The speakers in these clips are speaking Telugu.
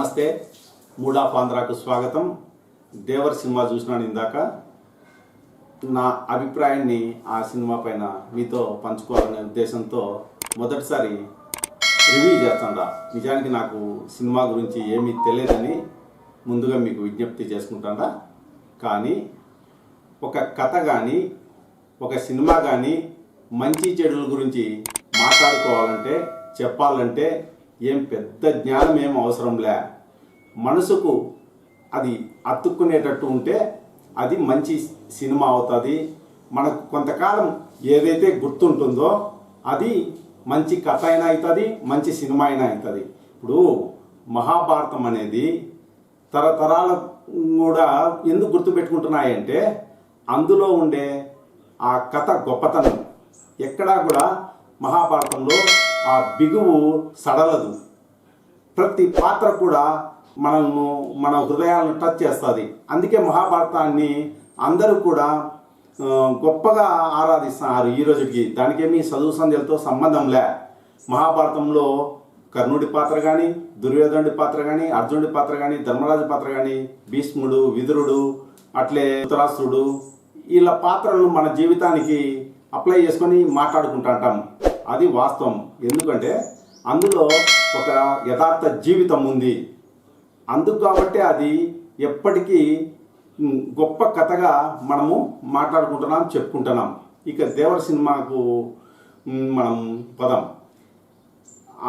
నమస్తే. మూడ్ ఆఫ్ ఆంధ్రాకు స్వాగతం. దేవర్ సినిమా చూసినాను ఇందాక. నా అభిప్రాయాన్ని ఆ సినిమా పైన మీతో పంచుకోవాలనే ఉద్దేశంతో మొదటిసారి రివ్యూ చేస్తాను. నిజానికి నాకు సినిమా గురించి ఏమీ తెలియదని ముందుగా మీకు విజ్ఞప్తి చేసుకుంటాను. కానీ ఒక కథ కానీ ఒక సినిమా కానీ మంచి చెడుల గురించి మాట్లాడుకోవాలంటే చెప్పాలంటే ఏం పెద్ద జ్ఞానం ఏం అవసరంలే. మనసుకు అది అతుక్కునేటట్టు ఉంటే అది మంచి సినిమా అవుతుంది. మనకు కొంతకాలం ఏదైతే గుర్తుంటుందో అది మంచి కథ అయినా అవుతుంది, మంచి సినిమా అయినా అవుతుంది. ఇప్పుడు మహాభారతం అనేది తరతరాల కూడా ఎందుకు గుర్తుపెట్టుకుంటున్నాయంటే అందులో ఉండే ఆ కథ గొప్పతనం. ఎక్కడా కూడా మహాభారతంలో ఆ బిగువు సడలదు. ప్రతి పాత్ర కూడా మన హృదయాలను టచ్ చేస్తుంది. అందుకే మహాభారతాన్ని అందరూ కూడా గొప్పగా ఆరాధిస్తున్నారు ఈ రోజుకి. దానికేమీ చదువు సంధ్యలతో సంబంధంలే. మహాభారతంలో కర్ణుడి పాత్ర కానీ, దుర్యోధనుడి పాత్ర కానీ, అర్జునుడి పాత్ర కానీ, ధర్మరాజు పాత్ర కానీ, భీష్ముడు, విదురుడు, అట్లే ధృతరాష్ట్రుడు, వీళ్ళ పాత్రలను మన జీవితానికి అప్లై చేసుకొని మాట్లాడుకుంటాం. అది వాస్తవం. ఎందుకంటే అందులో ఒక యథార్థ జీవితం ఉంది. అందుకు కాబట్టి అది ఎప్పటికీ గొప్ప కథగా మనము మాట్లాడుకుంటున్నాం, చెప్పుకుంటున్నాం. ఇక దేవర సినిమాకు మనం పదం.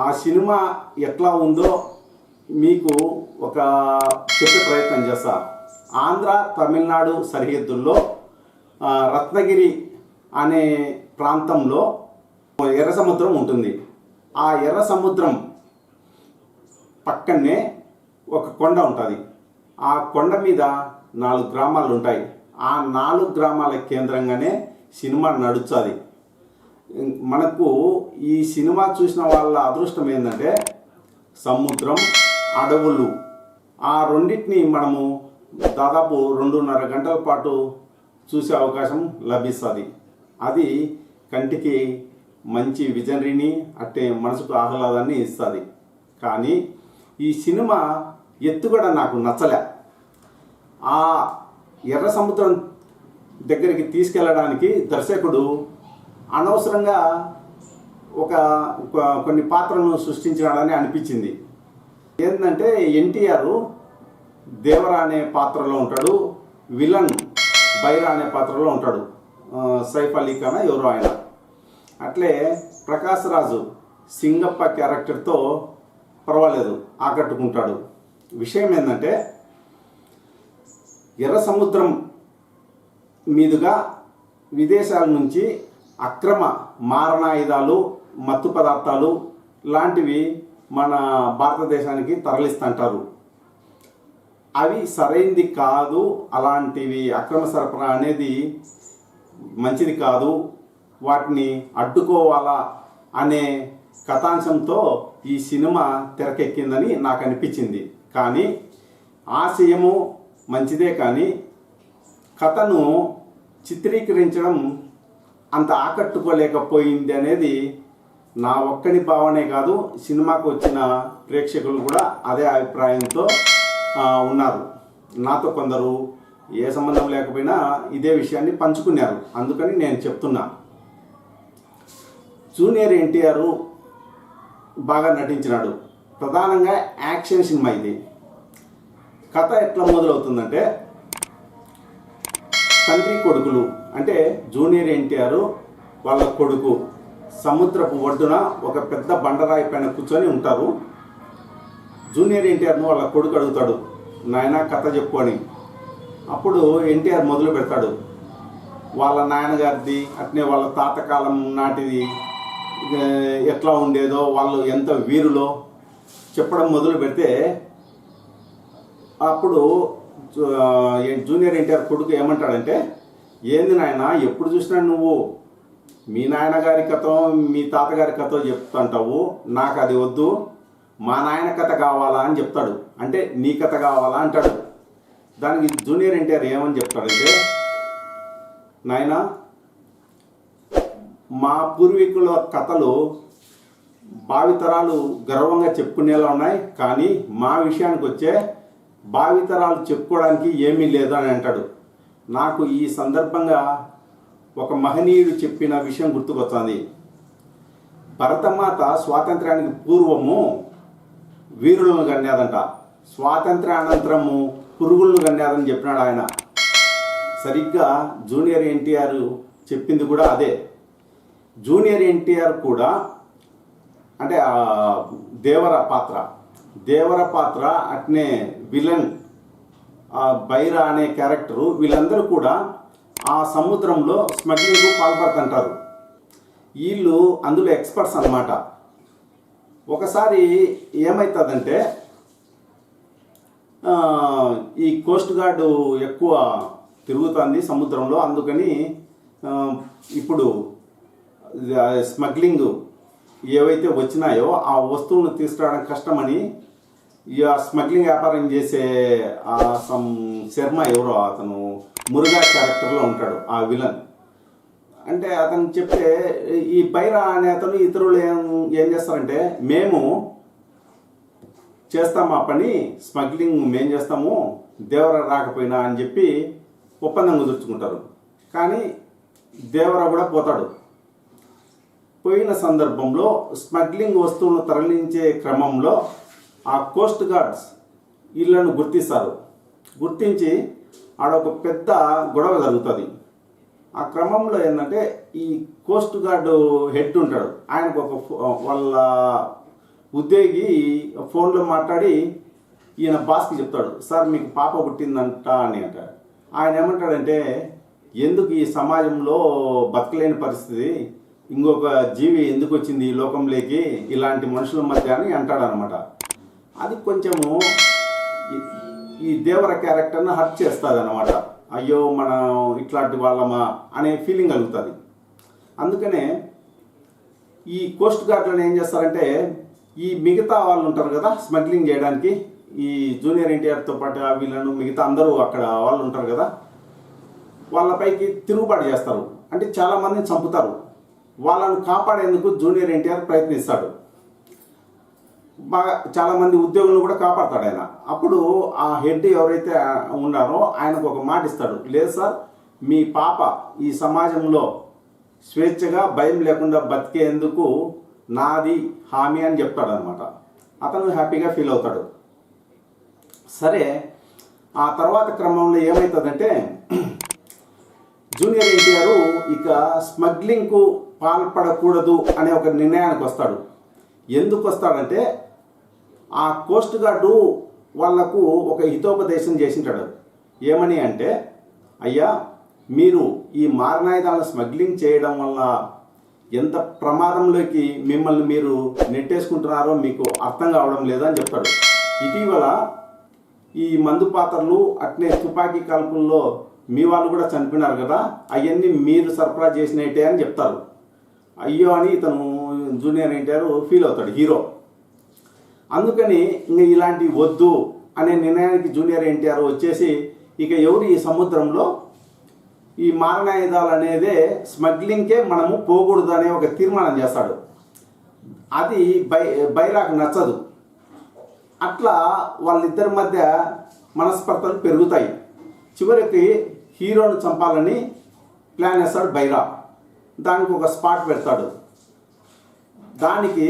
ఆ సినిమా ఎట్లా ఉందో మీకు ఒక చెప్పే ప్రయత్నం చేస్తా. ఆంధ్ర తమిళనాడు సరిహద్దుల్లో రత్నగిరి అనే ప్రాంతంలో ఎర్ర సముద్రం ఉంటుంది. ఆ ఎర్ర సముద్రం పక్కనే ఒక కొండ ఉంటుంది. ఆ కొండ మీద 4 గ్రామాలు ఉంటాయి. ఆ 4 గ్రామాల కేంద్రంగానే సినిమా నడుస్తుంది. మనకు ఈ సినిమా చూసిన వాళ్ళ అదృష్టం ఏంటంటే సముద్రం, అడవులు, ఆ రెండింటిని మనము దాదాపు 2.5 గంటల పాటు చూసే అవకాశం లభిస్తుంది. అది కంటికి మంచి విజనరీని, అట్టే మనసుకు ఆహ్లాదాన్ని ఇస్తుంది. కానీ ఈ సినిమా ఎత్తుగడ నాకు నచ్చలే. ఆ ఎర్ర సముద్రం దగ్గరికి తీసుకెళ్ళడానికి దర్శకుడు అనవసరంగా కొన్ని పాత్రలను సృష్టించాడని అనిపించింది. ఏంటంటే ఎన్టీఆర్ దేవర అనే పాత్రలో ఉంటాడు, విలన్ బైరా అనే పాత్రలో ఉంటాడు, సైఫ్ అలీ ఖాన్ ఎవరో ఆయన. అట్లే ప్రకాష్ రాజు సింగప్ప క్యారెక్టర్తో పర్వాలేదు, ఆకట్టుకుంటాడు. విషయం ఏంటంటే ఎర్ర సముద్రం మీదుగా విదేశాల నుంచి అక్రమ మారణాయుధాలు, మత్తు పదార్థాలు లాంటివి మన భారతదేశానికి తరలిస్తుంటారు. అవి సరైంది కాదు. అలాంటివి అక్రమ సరఫరా అనేది మంచిది కాదు. వాటిని అడ్డుకోవాలా అనే కథాంశంతో ఈ సినిమా తెరకెక్కిందని నాకు అనిపించింది. కానీ ఆశయము మంచిదే, కానీ కథను చిత్రీకరించడం అంత ఆకట్టుకోలేకపోయింది అనేది నా ఒక్కని భావనే కాదు, సినిమాకు వచ్చిన ప్రేక్షకులు కూడా అదే అభిప్రాయంతో ఉన్నారు. నాతో కొందరు ఏ సంబంధం లేకపోయినా ఇదే విషయాన్ని పంచుకున్నారు. అందుకని నేను చెప్తున్నా. జూనియర్ ఎన్టీఆర్ బాగా నటించినాడు. ప్రధానంగా యాక్షన్ సినిమా ఇది. కథ ఎట్లా మొదలవుతుందంటే తండ్రి కొడుకులు అంటే జూనియర్ ఎన్టీఆర్ వాళ్ళ కొడుకు సముద్రపు ఒడ్డున ఒక పెద్ద బండరాయి పైన కూర్చొని ఉంటారు. జూనియర్ ఎన్టీఆర్ను వాళ్ళ కొడుకు అడుగుతాడు, నాయన కథ చెప్పు అని. అప్పుడు ఎన్టీఆర్ మొదలు పెడతాడు. వాళ్ళ నాయనగారిది, అట్నే వాళ్ళ తాతకాలం నాటిది ఎట్లా ఉండేదో, వాళ్ళు ఎంత వీరులో చెప్పడం మొదలు పెడితే అప్పుడు జూనియర్ ఎన్టీఆర్ కొడుకు ఏమంటాడంటే, ఏంది నాయన ఎప్పుడు చూసినా నువ్వు మీ నాయనగారి కథ మీ తాతగారి కథ చెప్తుంటావు, నాకు అది వద్దు, మా నాయన కథ కావాలా అని చెప్తాడు. అంటే నీ కథ కావాలా అంటాడు. దానికి జూనియర్ ఎన్టీఆర్ ఏమని చెప్తాడంటే, నాయన మా పూర్వీకుల కథలు భావితరాలు గర్వంగా చెప్పుకునేలా ఉన్నాయి. కానీ మా విషయానికి వచ్చే భావితరాలు చెప్పుకోవడానికి ఏమీ లేదు అని అంటాడు. నాకు ఈ సందర్భంగా ఒక మహనీయుడు చెప్పిన విషయం గుర్తుకొస్తుంది. భరతమాత స్వాతంత్ర్యానికి పూర్వము వీరులను కన్యాదంట, స్వాతంత్ర్యానంతరము పురుగులను కన్యాదని చెప్పినాడు ఆయన. సరిగ్గా జూనియర్ ఎన్టీఆర్ చెప్పింది కూడా అదే. జూనియర్ ఎన్టీఆర్ కూడా అంటే దేవర పాత్ర అట్నే విలన్ బైరా అనే క్యారెక్టరు, వీళ్ళందరూ కూడా ఆ సముద్రంలో స్మగ్లింగ్కు పాల్పడుతుంటారు. వీళ్ళు అందులో ఎక్స్పర్ట్స్ అన్నమాట. ఒకసారి ఏమవుతుందంటే ఈ కోస్ట్ గార్డు ఎక్కువ తిరుగుతుంది సముద్రంలో, అందుకని ఇప్పుడు స్మగ్లింగ్ ఏవైతే వచ్చినాయో ఆ వస్తువులను తీసుకురావడం కష్టమని ఇక స్మగ్లింగ్ వ్యాపారం చేసే శర్మ ఎవరో అతను మురుగా క్యారెక్టర్లో ఉంటాడు ఆ విలన్. అంటే అతను చెప్తే ఈ బైరా అనే అతను ఇతరులు ఏం చేస్తారంటే మేము చేస్తాము ఆ పని, స్మగ్లింగ్ మేము చేస్తాము దేవర రాకపోయినా అని చెప్పి ఒప్పందం కుదుర్చుకుంటారు. కానీ దేవర కూడా పోతాడు. పోయిన సందర్భంలో స్మగ్లింగ్ వస్తువులను తరలించే క్రమంలో ఆ కోస్ట్ గార్డ్స్ వీళ్ళను గుర్తిస్తారు. గుర్తించి ఆడొక పెద్ద గొడవ జరుగుతుంది. ఆ క్రమంలో ఏంటంటే ఈ కోస్ట్ గార్డు హెడ్ ఉంటాడు, ఆయనకు వాళ్ళ ఉద్యోగి ఫోన్లో మాట్లాడి ఈయన బాస్కి చెప్తాడు, సార్ మీకు పాప పుట్టిందంట అని అంటాడు. ఆయన ఏమంటాడంటే ఎందుకు ఈ సమాజంలో బతకలేని పరిస్థితి, ఇంకొక జీవి ఎందుకు వచ్చింది ఈ లోకంలోకి ఇలాంటి మనుషుల మధ్య అని అంటాడనమాట. అది కొంచెము ఈ దేవర క్యారెక్టర్ని హర్ట్ చేస్తుంది అనమాట. అయ్యో మనం ఇట్లాంటి వాళ్ళమా అనే ఫీలింగ్ కలుగుతుంది. అందుకనే ఈ కోస్ట్ గార్డ్లను ఏం చేస్తారంటే ఈ మిగతా వాళ్ళు ఉంటారు కదా స్మగ్లింగ్ చేయడానికి, ఈ జూనియర్ ఎన్టీఆర్తో పాటు వీళ్ళను మిగతా అందరూ అక్కడ వాళ్ళు ఉంటారు కదా, వాళ్ళపైకి తిరుగుబాటు చేస్తారు. అంటే చాలామందిని చంపుతారు. వాళ్ళను కాపాడేందుకు జూనియర్ ఎన్టీఆర్ ప్రయత్నిస్తాడు. బాగా చాలామంది ఉద్యోగులను కూడా కాపాడతాడు ఆయన. అప్పుడు ఆ హెడ్ ఎవరైతే ఉన్నారో ఆయనకు ఒక మాట ఇస్తాడు, లేదు సార్ మీ పాప ఈ సమాజంలో స్వేచ్ఛగా భయం లేకుండా బతికేందుకు నాది హామీ అని చెప్తాడు అనమాట. అతను హ్యాపీగా ఫీల్ అవుతాడు. సరే ఆ తర్వాత క్రమంలో ఏమవుతుందంటే జూనియర్ ఎన్టీఆర్ ఇక స్మగ్లింగ్కు పాల్పడకూడదు అనే ఒక నిర్ణయానికి వస్తాడు. ఎందుకు వస్తాడంటే ఆ కోస్ట్ గార్డు వాళ్లకు ఒక హితోపదేశం చేసింటాడు. ఏమని అంటే, అయ్యా మీరు ఈ మారణాయుధాలను స్మగ్లింగ్ చేయడం వల్ల ఎంత ప్రమాదంలోకి మిమ్మల్ని మీరు నెట్టేసుకుంటున్నారో మీకు అర్థం కావడం లేదని చెప్తాడు. ఇటీవల ఈ మందు పాత్రలు అట్నే తుపాకీ కాల్పుల్లో మీ వాళ్ళు కూడా చనిపోయినారు కదా, అవన్నీ మీరు సరఫరా చేసినట్టే అని చెప్తారు. అయ్యో అని ఇతను జూనియర్ ఎన్టీఆర్ ఫీల్ అవుతాడు, హీరో. అందుకని ఇంక ఇలాంటి వద్దు అనే నిర్ణయానికి జూనియర్ ఎన్టీఆర్ వచ్చేసి ఇక ఎవరు ఈ సముద్రంలో ఈ మారణాయుధాలు అనేదే స్మగ్లింగ్కే మనము పోకూడదు అనే ఒక తీర్మానం చేస్తాడు. అది బైరాకు నచ్చదు. అట్లా వాళ్ళిద్దరి మధ్య మనస్పర్ధలు పెరుగుతాయి. చివరికి హీరోను చంపాలని ప్లాన్ వేస్తాడు బైరా. దానికి ఒక స్పాట్ పెడతాడు. దానికి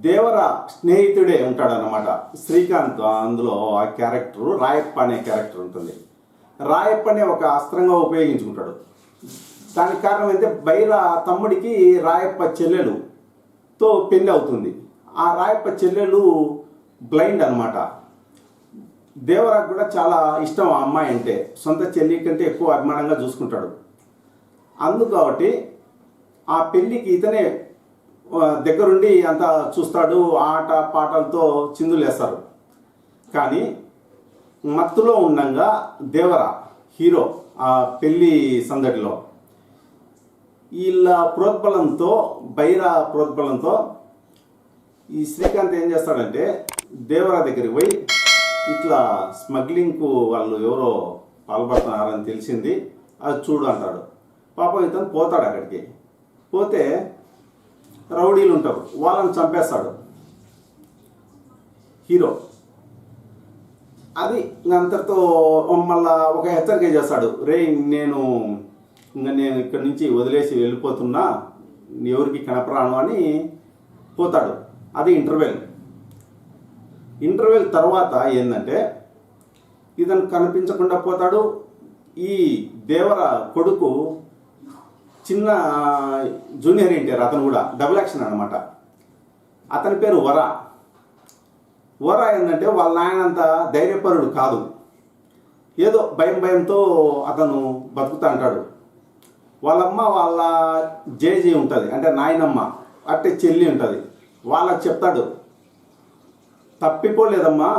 దేవర స్నేహితుడే ఉంటాడనమాట శ్రీకాంత్. అందులో ఆ క్యారెక్టర్ రాయప్ప అనే క్యారెక్టర్ ఉంటుంది. రాయప్పనే ఒక అస్త్రంగా ఉపయోగించుకుంటాడు. దానికి కారణం అయితే బైరా తమ్ముడికి రాయప్ప చెల్లెలుతో పెళ్ళి అవుతుంది. ఆ రాయప్ప చెల్లెలు బ్లైండ్ అనమాట. దేవరాకు కూడా చాలా ఇష్టం ఆ అమ్మాయి అంటే, సొంత చెల్లి కంటే ఎక్కువ అభిమానంగా చూసుకుంటాడు. కాబట్టి ఆ పెళ్ళికి ఇతనే దగ్గరుండి అంతా చూస్తాడు. ఆట పాటలతో చిందులేస్తారు. కానీ మత్తులో ఉండగా దేవర హీరో ఆ పెళ్ళి సందడిలో వీళ్ళ ప్రోద్బలంతో బైరా ప్రోద్బలంతో ఈ శ్రీకాంత్ ఏం చేస్తాడంటే దేవర దగ్గరికి పోయి ఇట్లా స్మగ్లింగ్కు వాళ్ళు ఎవరో పాల్పడుతున్నారని తెలిసింది, అది చూడు అంటాడు. పాపం ఇతను పోతాడు. అక్కడికి పోతే రౌడీలు ఉంటారు, వాళ్ళని చంపేస్తాడు హీరో. అది అంతటితో మళ్ళా ఒక హెచ్చరిక చేస్తాడు, రే నేను ఇక్కడి నుంచి వదిలేసి వెళ్ళిపోతున్నా, ఎవరికి కనపరాను అని పోతాడు. అది ఇంటర్వెల్ తర్వాత ఏంటంటే ఇతను కనిపించకుండా పోతాడు. ఈ దేవర కొడుకు చిన్న జూనియర్ ఎన్టీఆర్, అతను కూడా డబుల్ యాక్షన్ అనమాట. అతని పేరు వర ఏంటంటే వాళ్ళ నాయనంత ధైర్యపరుడు కాదు, ఏదో భయంతో అతను బతుకుతా అంటాడు. వాళ్ళమ్మ వాళ్ళ జేజీ ఉంటుంది, అంటే నాయనమ్మ, అట్టే చెల్లి ఉంటుంది. వాళ్ళకి చెప్తాడు, తప్పిపోలేదమ్మా,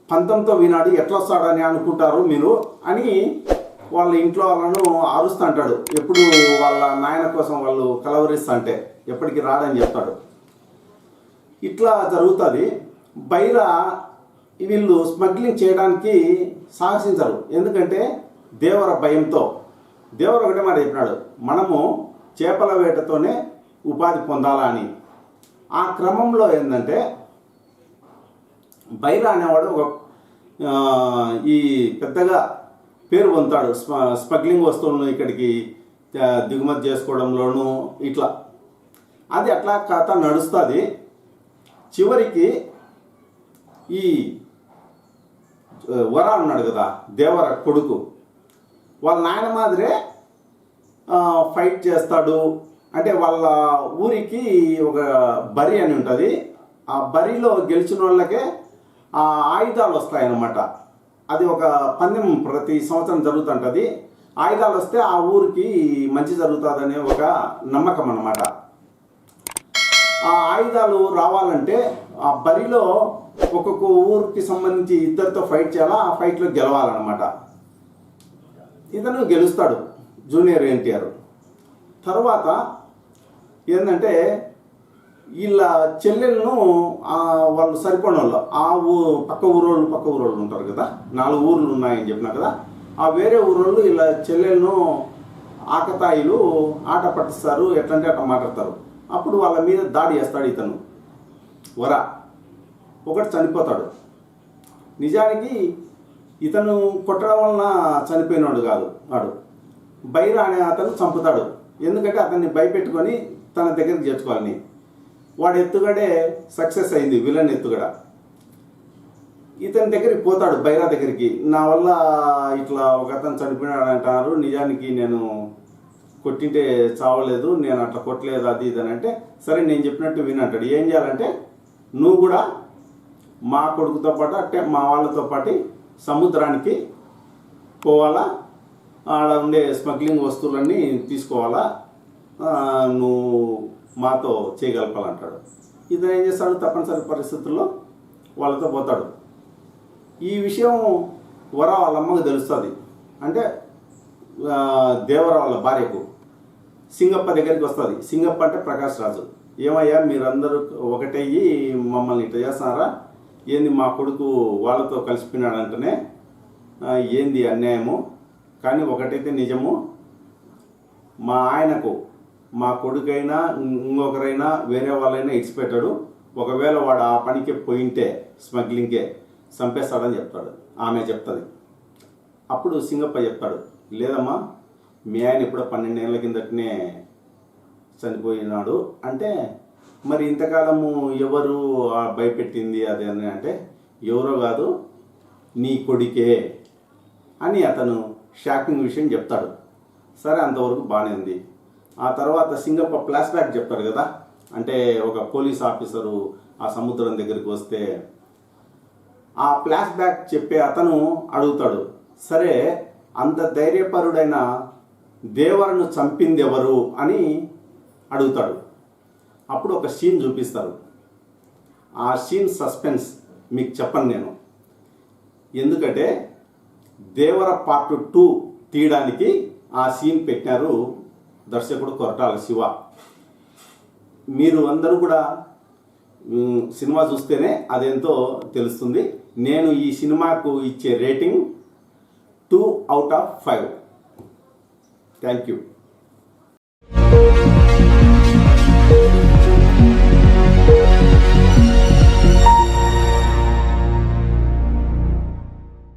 పంతంతో వినాడు, ఎట్లా వస్తాడని అనుకుంటారు మీరు అని వాళ్ళ ఇంట్లో వాళ్ళను ఆరుస్తూ అంటాడు. ఎప్పుడు వాళ్ళ నాయన కోసం వాళ్ళు కలవరిస్తా అంటే ఎప్పటికీ రాడని చెప్తాడు. ఇట్లా జరుగుతుంది. బైరా వీళ్ళు స్మగ్లింగ్ చేయడానికి సాహసించరు, ఎందుకంటే దేవర భయంతో. దేవర ఒకటే మాట చెప్పినాడు, మనము చేపల వేటతోనే ఉపాధి పొందాలా అని. ఆ క్రమంలో ఏంటంటే బైరా అనేవాడు ఒక ఈ పెద్దగా పేరు పొందుతాడు స్మగ్లింగ్ వస్తువులను ఇక్కడికి దిగుమతి చేసుకోవడంలోనూ ఇట్లా. అది అట్లా కథ నడుస్తుంది. చివరికి ఈ వర ఉన్నాడు కదా, దేవర కొడుకు, వాళ్ళ నాయన మాదిరే ఫైట్ చేస్తాడు. అంటే వాళ్ళ ఊరికి ఒక బరి అని ఉంటుంది, ఆ బరిలో గెలిచిన వాళ్ళకే ఆ ఆయుధాలు వస్తాయన్నమాట. అది ఒక పందెం ప్రతి సంవత్సరం జరుగుతుంటుంది. ఆయుధాలు వస్తే ఆ ఊరికి మంచి జరుగుతుందనే ఒక నమ్మకం అన్నమాట. ఆ ఆయుధాలు రావాలంటే ఆ బరిలో ఒక్కొక్క ఊరికి సంబంధించి ఇద్దరితో ఫైట్ చేయాలా, ఆ ఫైట్లో గెలవాలన్నమాట. ఇతను గెలుస్తాడు జూనియర్ ఎన్టీఆర్. తర్వాత ఏంటంటే వీళ్ళ చెల్లెలను వాళ్ళు సరిపోయిన వాళ్ళు ఆ పక్క ఊరోళ్ళు ఉంటారు కదా, 4 ఊర్లు ఉన్నాయని చెప్పినా కదా, ఆ వేరే ఊరోళ్ళు వీళ్ళ చెల్లెలను ఆకతాయిలు ఆట పట్టిస్తారు, ఎట్లంటే అట్లా మాట్లాడతారు. అప్పుడు వాళ్ళ మీద దాడి చేస్తాడు ఇతను వర. ఒకటి చనిపోతాడు. నిజానికి ఇతను కొట్టడం వలన చనిపోయినాడు కాదు, వాడు బైరా అనే అతను చంపుతాడు. ఎందుకంటే అతన్ని భయపెట్టుకొని తన దగ్గరికి చేర్చుకోవాలని. వాడు ఎత్తుగడే సక్సెస్ అయింది, విలన్ ఎత్తుగడ. ఇతని దగ్గరికి పోతాడు, బైరా దగ్గరికి. నా వల్ల ఇట్లా ఒక అతను చనిపోయినాడు అంటారు, నిజానికి నేను కొట్టింటే చావలేదు, నేను అట్లా కొట్టలేదు, అది ఇది అని అంటే, సరే నేను చెప్పినట్టు వినంటాడు. ఏం చేయాలంటే నువ్వు కూడా మా కొడుకుతో పాటు అంటే మా వాళ్ళతో పాటు సముద్రానికి పోవాలా, ఆడ ఉండే స్మగ్లింగ్ వస్తువులన్నీ తీసుకోవాలా, నువ్వు మాతో చేయగలపాలంటాడు. ఇతను ఏం చేస్తాడు, తప్పనిసరి పరిస్థితుల్లో వాళ్ళతో పోతాడు. ఈ విషయం వర వాళ్ళ అమ్మకు తెలుస్తుంది. అంటే దేవర వాళ్ళ భార్యకు సింగప్ప దగ్గరికి వస్తుంది. సింగప్ప అంటే ప్రకాష్ రాజు. ఏమయ్యా మీరందరూ ఒకటయ్యి మమ్మల్ని ఇట్లా చేస్తున్నారా, ఏంది మా కొడుకు వాళ్ళతో కలిసిపోయినాడంటేనే ఏంది అన్యాయము, కానీ ఒకటైతే నిజము, మా ఆయనకు మా కొడుకైనా ఇంకొకరైనా వేరే వాళ్ళైనా ఇచ్చిపెట్టాడు, ఒకవేళ వాడు ఆ పనికి పోయింటే స్మగ్లింగ్కే చంపేస్తాడని చెప్తాడు. ఆమె చెప్తుంది. అప్పుడు సింగప్ప చెప్తాడు, లేదమ్మా మీ ఆయన ఎప్పుడో 12 ఏళ్ళ కిందటనే చనిపోయినాడు అంటే, మరి ఇంతకాలము ఎవరు భయపెట్టింది అది అని అంటే, ఎవరో కాదు నీ కొడుకే అని అతను షాకింగ్ విషయం చెప్తాడు. సరే అంతవరకు బాగానే ఉంది. ఆ తర్వాత సింగప్ప ఫ్లాష్ బ్యాక్ చెప్తాడు కదా, అంటే ఒక పోలీస్ ఆఫీసరు ఆ సముద్రం దగ్గరికి వస్తే ఆ ఫ్లాష్ బ్యాక్ చెప్పే అతను అడుగుతాడు, సరే అంత ధైర్యపరుడైన దేవరను చంపింది ఎవరు అని అడుగుతాడు. అప్పుడు ఒక సీన్ చూపిస్తారు. ఆ సీన్ సస్పెన్స్ మీకు చెప్పను నేను, ఎందుకంటే దేవర పార్ట్ 2 తీయడానికి ఆ సీన్ పెట్టినారు దర్శకుడు కొరటాల శివ. మీరు అందరూ కూడా సినిమా చూస్తేనే అదేంతో తెలుస్తుంది. నేను ఈ సినిమాకు ఇచ్చే రేటింగ్ 2/5. Thank you.